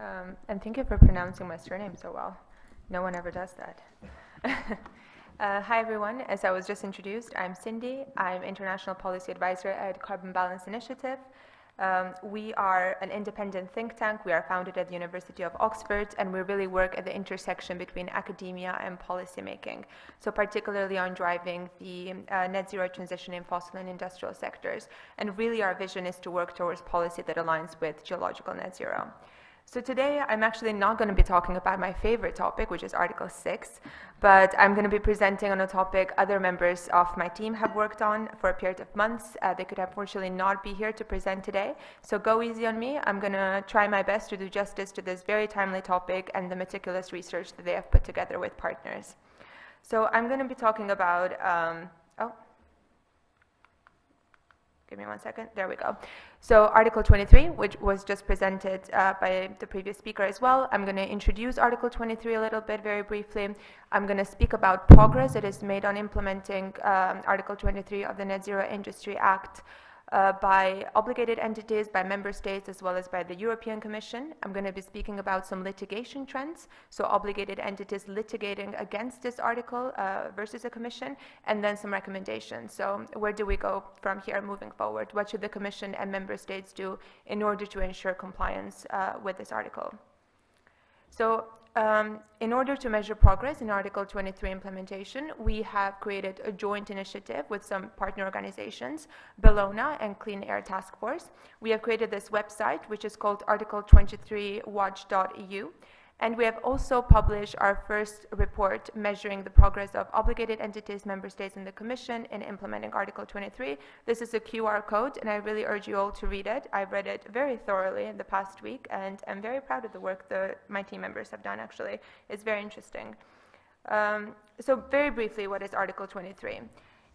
And thank you for pronouncing my surname so well. No one ever does that. Hi everyone, as I was just introduced, I'm Sindi. I'm International Policy Advisor at Carbon Balance Initiative. We are an independent think tank. We are founded at the University of Oxford, and we really work at the intersection between academia and policy making. So particularly on driving the net zero transition in fossil and industrial sectors. And really our vision is to work towards policy that aligns with geological net zero. So today I'm actually not going to be talking about my favorite topic, which is Article 6, but I'm going to be presenting on a topic other members of my team have worked on for a period of months. They could unfortunately not be here to present today, so go easy on me. I'm going to try my best to do justice to this very timely topic and the meticulous research that they have put together with partners. So I'm going to be talking about, give me one second, there we go. So Article 23, which was just presented by the previous speaker as well. I'm going to introduce Article 23 a little bit very briefly. I'm going to speak about progress that is made on implementing Article 23 of the Net Zero Industry Act by obligated entities, by member states, as well as by the European Commission. I'm going to be speaking about some litigation trends, so obligated entities litigating against this article versus the Commission, and then some recommendations. So where do we go from here moving forward? What should the Commission and member states do in order to ensure compliance with this article? So in order to measure progress in Article 23 implementation, we have created a joint initiative with some partner organizations, Bellona and Clean Air Task Force. We have created this website, which is called article23watch.eu. And we have also published our first report measuring the progress of obligated entities, member states, and the Commission in implementing Article 23. This is a QR code, and I really urge you all to read it. I've read it very thoroughly in the past week, and I'm very proud of the work that my team members have done, actually. It's very interesting. So very briefly, what is Article 23?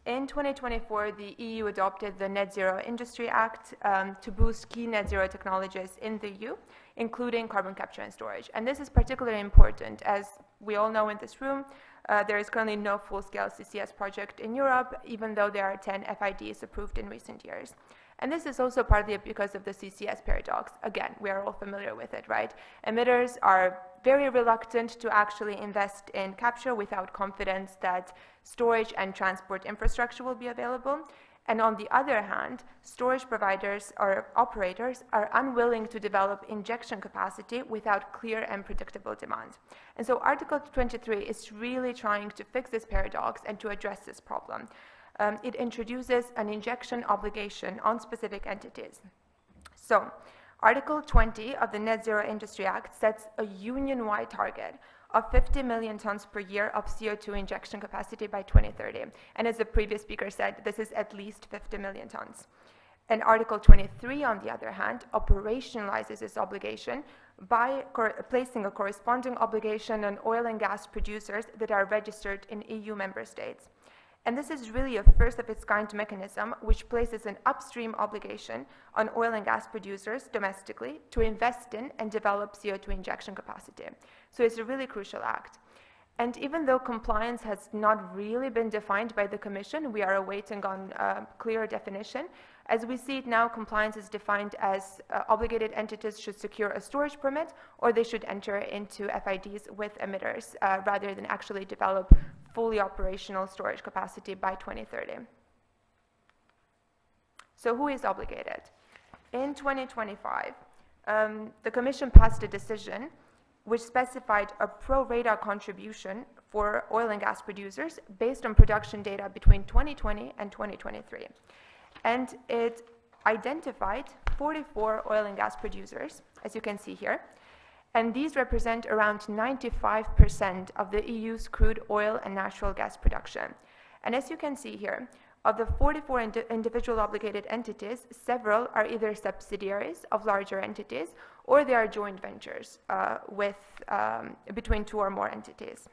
In 2024, the EU adopted the Net Zero Industry Act to boost key net zero technologies in the EU, including carbon capture and storage. And this is particularly important, as we all know in this room, there is currently no full-scale CCS project in Europe, even though there are 10 FIDs approved in recent years. And this is also partly because of the CCS paradox. Again, we are all familiar with it, right? Emitters are very reluctant to actually invest in capture without confidence that storage and transport infrastructure will be available. And on the other hand, storage providers or operators are unwilling to develop injection capacity without clear and predictable demand. And so Article 23 is really trying to fix this paradox and to address this problem. It introduces an injection obligation on specific entities. So, Article 20 of the Net Zero Industry Act sets a union-wide target of 50 million tons per year of CO2 injection capacity by 2030. And as the previous speaker said, this is at least 50 million tons. And Article 23, on the other hand, operationalizes this obligation by placing a corresponding obligation on oil and gas producers that are registered in EU member states. And this is really a first of its kind mechanism which places an upstream obligation on oil and gas producers domestically to invest in and develop CO2 injection capacity. So it's a really crucial act. And even though compliance has not really been defined by the Commission, we are awaiting on clear definition. As we see it now, compliance is defined as obligated entities should secure a storage permit, or they should enter into FIDs with emitters rather than actually develop fully operational storage capacity by 2030. So who is obligated? In 2025, the Commission passed a decision which specified a pro rata contribution for oil and gas producers based on production data between 2020 and 2023. And it identified 44 oil and gas producers, as you can see here. And these represent around 95% of the EU's crude oil and natural gas production. And as you can see here, of the 44 individual obligated entities, several are either subsidiaries of larger entities or they are joint ventures between two or more entities.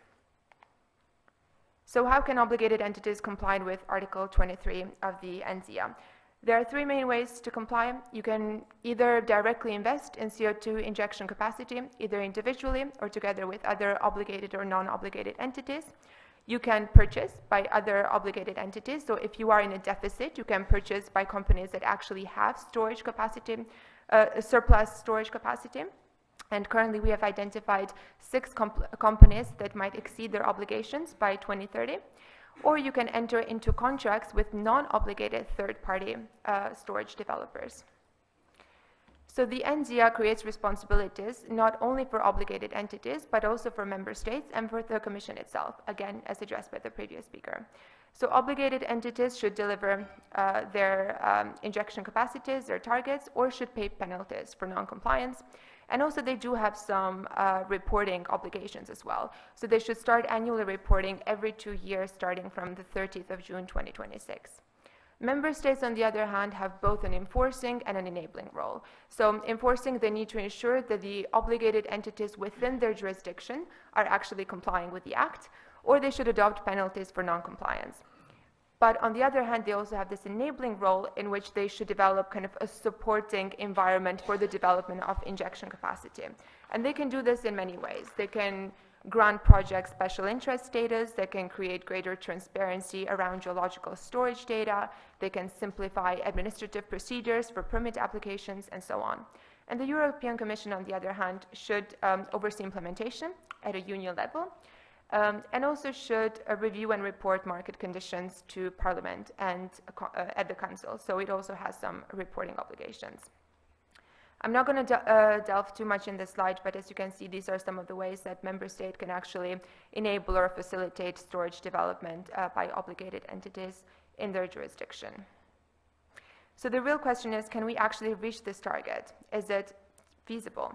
So how can obligated entities comply with Article 23 of the NZIA? There are three main ways to comply. You can either directly invest in CO2 injection capacity, either individually or together with other obligated or non-obligated entities. You can purchase by other obligated entities. So if you are in a deficit, you can purchase by companies that actually have storage capacity, surplus storage capacity. And currently we have identified 6 companies that might exceed their obligations by 2030. Or you can enter into contracts with non-obligated third-party storage developers. So the NZEA creates responsibilities not only for obligated entities, but also for member states and for the Commission itself, again, as addressed by the previous speaker. So obligated entities should deliver their injection capacities, their targets, or should pay penalties for non-compliance. And also they do have some reporting obligations as well. So they should start annually reporting every 2 years, starting from the 30th of June 2026. Member states, on the other hand, have both an enforcing and an enabling role. So enforcing, they need to ensure that the obligated entities within their jurisdiction are actually complying with the Act, or they should adopt penalties for non-compliance. But on the other hand, they also have this enabling role in which they should develop kind of a supporting environment for the development of injection capacity. And they can do this in many ways. They can grant projects special interest status, they can create greater transparency around geological storage data, they can simplify administrative procedures for permit applications, and so on. And the European Commission, on the other hand, should oversee implementation at a union level, and also should review and report market conditions to Parliament and at the Council. So it also has some reporting obligations. I'm not going to delve too much in this slide, but as you can see, these are some of the ways that member state can actually enable or facilitate storage development by obligated entities in their jurisdiction. So the real question is, can we actually reach this target? Is it feasible?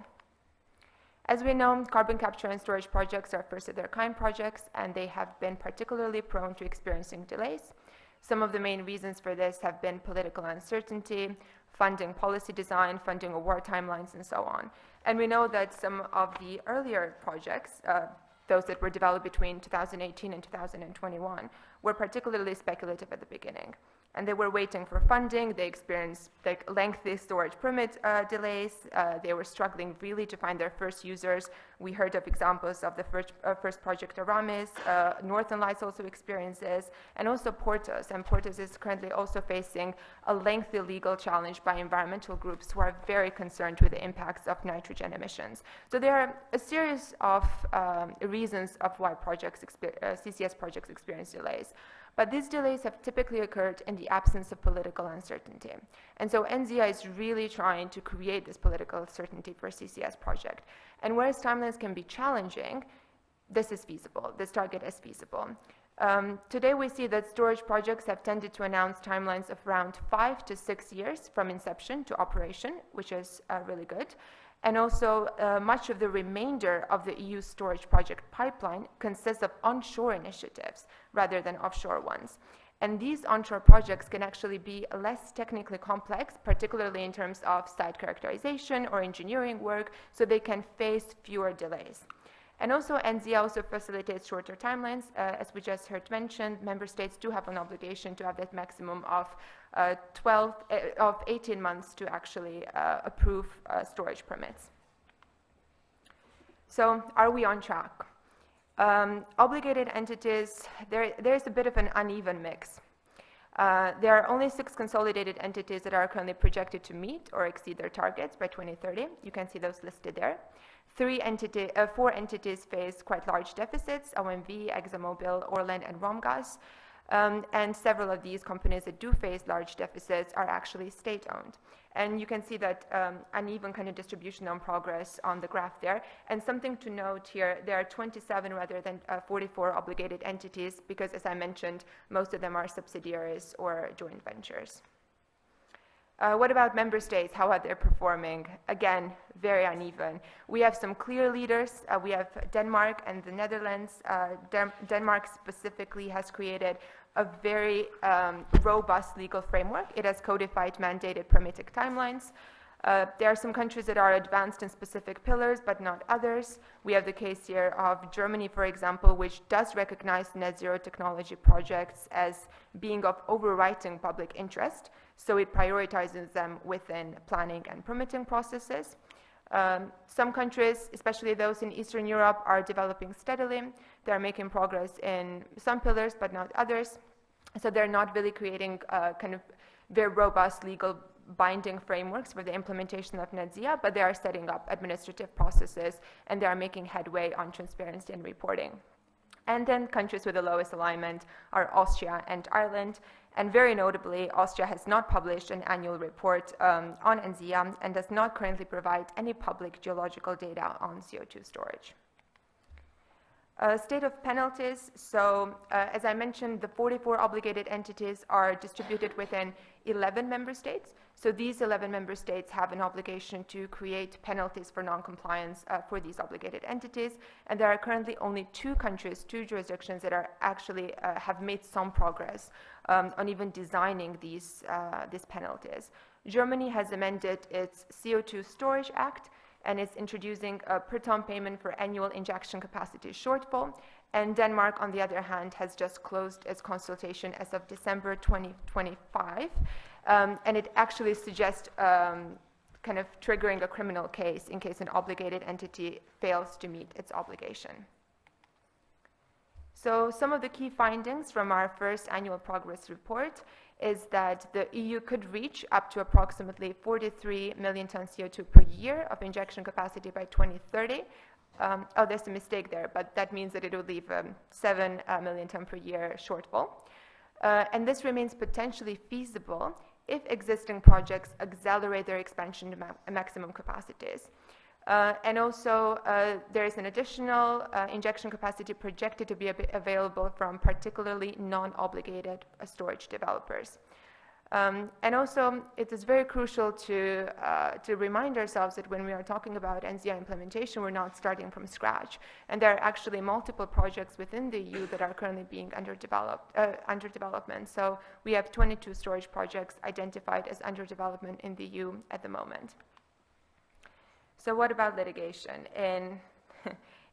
As we know, carbon capture and storage projects are first-of-their-kind projects, and they have been particularly prone to experiencing delays. Some of the main reasons for this have been political uncertainty, funding policy design, funding award timelines, and so on. And we know that some of the earlier projects, those that were developed between 2018 and 2021, were particularly speculative at the beginning. And they were waiting for funding, they experienced lengthy storage permit delays, they were struggling really to find their first users. We heard of examples of the first project Aramis, Northern Lights also experiences, and also Portos. And Portos is currently also facing a lengthy legal challenge by environmental groups who are very concerned with the impacts of nitrogen emissions. So there are a series of reasons of why CCS projects experience delays. But these delays have typically occurred in the absence of political uncertainty. And so NZEA is really trying to create this political certainty for a CCS project. And whereas timelines can be challenging, this is feasible, this target is feasible. Today we see that storage projects have tended to announce timelines of around 5 to 6 years from inception to operation, which is really good. And also, much of the remainder of the EU storage project pipeline consists of onshore initiatives rather than offshore ones. And these onshore projects can actually be less technically complex, particularly in terms of site characterization or engineering work, so they can face fewer delays. And also, NZEA also facilitates shorter timelines. As we just heard mentioned, member states do have an obligation to have that maximum of 18 months to actually approve storage permits. So, are we on track? Obligated entities, there's a bit of an uneven mix. There are only 6 consolidated entities that are currently projected to meet or exceed their targets by 2030. You can see those listed there. 4 entities face quite large deficits: OMV, ExxonMobil, Orlen, and Romgaz. And several of these companies that do face large deficits are actually state-owned. And you can see that uneven kind of distribution on progress on the graph there. And something to note here, there are 27 rather than 44 obligated entities, because as I mentioned, most of them are subsidiaries or joint ventures. What about member states? How are they performing? Again, very uneven. We have some clear leaders. We have Denmark and the Netherlands. Denmark specifically has created a very robust legal framework. It has codified mandated permitting timelines. There are some countries that are advanced in specific pillars, but not others. We have the case here of Germany, for example, which does recognize net zero technology projects as being of overriding public interest, so it prioritizes them within planning and permitting processes. Some countries, especially those in Eastern Europe, are developing steadily. They're making progress in some pillars, but not others. So they're not really creating kind of very robust legal binding frameworks for the implementation of NetZero, but they are setting up administrative processes and they are making headway on transparency and reporting. And then countries with the lowest alignment are Austria and Ireland. And very notably, Austria has not published an annual report on NZIA and does not currently provide any public geological data on CO2 storage. State of penalties. So, as I mentioned, the 44 obligated entities are distributed within 11 member states. So these 11 member states have an obligation to create penalties for non-compliance for these obligated entities. And there are currently only 2 countries, 2 jurisdictions that are actually have made some progress on even designing these penalties. Germany has amended its CO2 Storage Act, and it's introducing a per ton payment for annual injection capacity shortfall. And Denmark, on the other hand, has just closed its consultation as of December 2025. And it actually suggests kind of triggering a criminal case in case an obligated entity fails to meet its obligation. So some of the key findings from our first annual progress report is that the EU could reach up to approximately 43 million tons CO2 per year of injection capacity by 2030. Oh, there's a mistake there, but that means that it would leave 7 million ton per year shortfall. And this remains potentially feasible if existing projects accelerate their expansion to maximum capacities. And also, there is an additional injection capacity projected to be available from particularly non-obligated storage developers. And also, it is very crucial to remind ourselves that when we are talking about NZIA implementation, we're not starting from scratch. And there are actually multiple projects within the EU that are currently being under development. So we have 22 storage projects identified as under development in the EU at the moment. So what about litigation?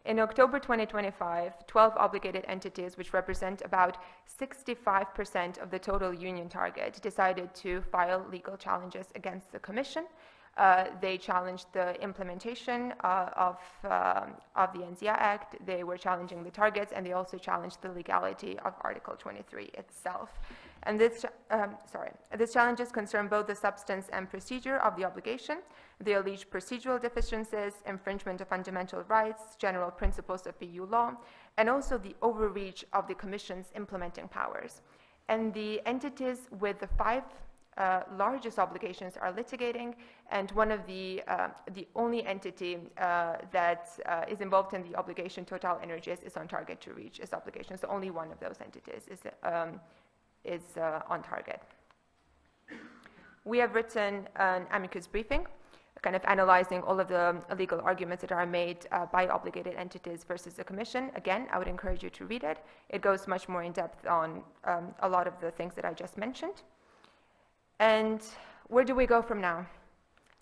In October 2025, 12 obligated entities, which represent about 65% of the total union target, decided to file legal challenges against the Commission. They challenged the implementation of the NZIA Act, they were challenging the targets, and they also challenged the legality of Article 23 itself. And these challenges concern both the substance and procedure of the obligation. They allege procedural deficiencies, infringement of fundamental rights, general principles of EU law, and also the overreach of the Commission's implementing powers. And the entities with the 5 largest obligations are litigating, and one of the only entity that is involved in the obligation, Total Energies, is on target to reach its obligation. So only one of those entities is on target. We have written an amicus briefing, kind of analyzing all of the legal arguments that are made by obligated entities versus the Commission. Again, I would encourage you to read it. It goes much more in depth on a lot of the things that I just mentioned. And where do we go from now?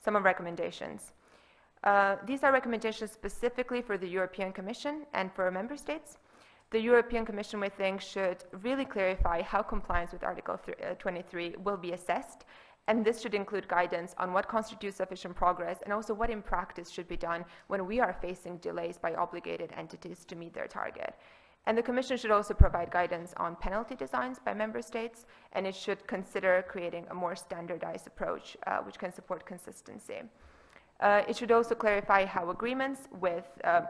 Some of recommendations. These are recommendations specifically for the European Commission and for member states. The European Commission, we think, should really clarify how compliance with Article 23 will be assessed, and this should include guidance on what constitutes sufficient progress and also what in practice should be done when we are facing delays by obligated entities to meet their target. And the Commission should also provide guidance on penalty designs by member states, and it should consider creating a more standardized approach which can support consistency. It should also clarify how agreements with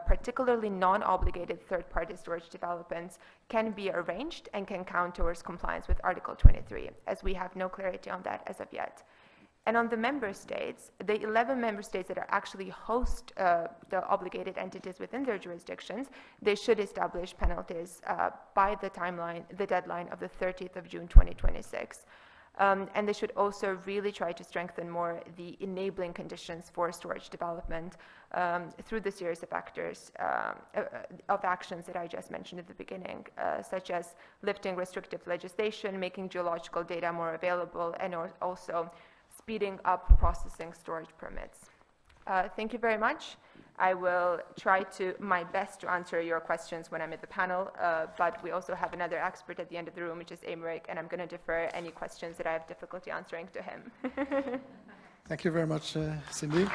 particularly non-obligated third-party storage developments can be arranged and can count towards compliance with Article 23, as we have no clarity on that as of yet. And on the member states, the 11 member states that are actually host the obligated entities within their jurisdictions, they should establish penalties by the deadline of the 30th of June 2026. And they should also really try to strengthen more the enabling conditions for storage development through the series of factors of actions that I just mentioned at the beginning, such as lifting restrictive legislation, making geological data more available, and also speeding up processing storage permits. Thank you very much. I will try my best to answer your questions when I'm at the panel, but we also have another expert at the end of the room, which is Aymeric, and I'm going to defer any questions that I have difficulty answering to him. Thank you very much, Sindi.